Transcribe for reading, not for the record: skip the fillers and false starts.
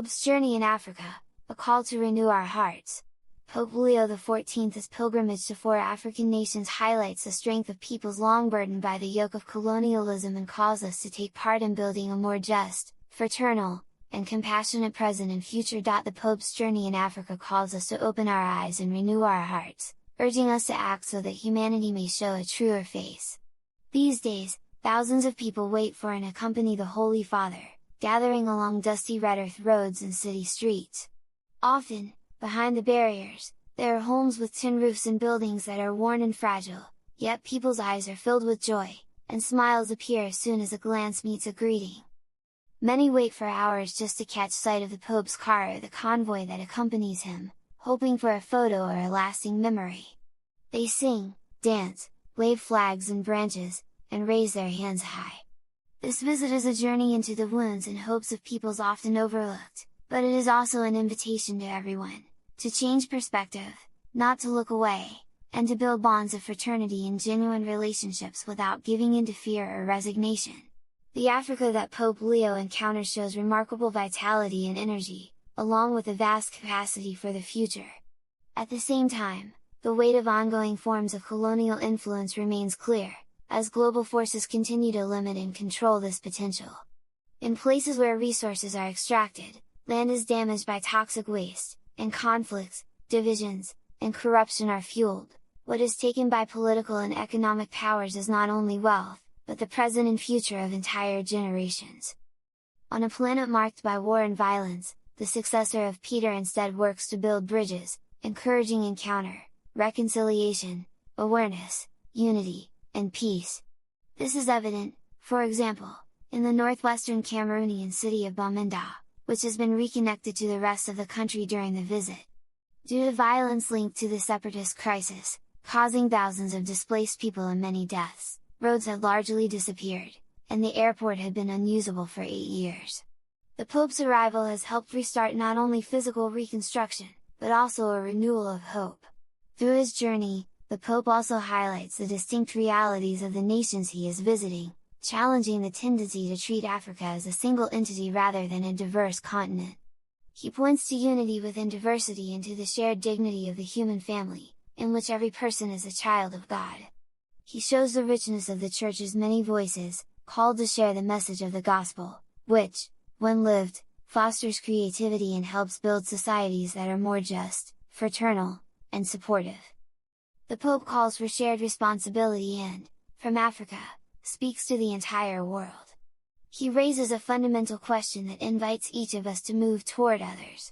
Pope's Journey in Africa, a call to renew our hearts. Pope Leo XIV's pilgrimage to 4 African nations highlights the strength of peoples long burdened by the yoke of colonialism and calls us to take part in building a more just, fraternal, and compassionate present and future. The Pope's Journey in Africa calls us to open our eyes and renew our hearts, urging us to act so that humanity may show a truer face. These days, thousands of people wait for and accompany the Holy Father, gathering along dusty red earth roads and city streets. Often, behind the barriers, there are homes with tin roofs and buildings that are worn and fragile, yet people's eyes are filled with joy, and smiles appear as soon as a glance meets a greeting. Many wait for hours just to catch sight of the Pope's car or the convoy that accompanies him, hoping for a photo or a lasting memory. They sing, dance, wave flags and branches, and raise their hands high. This visit is a journey into the wounds and hopes of peoples often overlooked, but it is also an invitation to everyone, to change perspective, not to look away, and to build bonds of fraternity and genuine relationships without giving in to fear or resignation. The Africa that Pope Leo encounters shows remarkable vitality and energy, along with a vast capacity for the future. At the same time, the weight of ongoing forms of colonial influence remains clear, as global forces continue to limit and control this potential. In places where resources are extracted, land is damaged by toxic waste, and conflicts, divisions, and corruption are fueled. What is taken by political and economic powers is not only wealth, but the present and future of entire generations. On a planet marked by war and violence, the successor of Peter instead works to build bridges, encouraging encounter, reconciliation, awareness, unity, and peace. This is evident, for example, in the northwestern Cameroonian city of Bamenda, which has been reconnected to the rest of the country during the visit. Due to violence linked to the separatist crisis, causing thousands of displaced people and many deaths, roads had largely disappeared, and the airport had been unusable for 8 years. The Pope's arrival has helped restart not only physical reconstruction, but also a renewal of hope. Through his journey, the Pope also highlights the distinct realities of the nations he is visiting, challenging the tendency to treat Africa as a single entity rather than a diverse continent. He points to unity within diversity and to the shared dignity of the human family, in which every person is a child of God. He shows the richness of the Church's many voices, called to share the message of the Gospel, which, when lived, fosters creativity and helps build societies that are more just, fraternal, and supportive. The Pope calls for shared responsibility and, from Africa, speaks to the entire world. He raises a fundamental question that invites each of us to move toward others.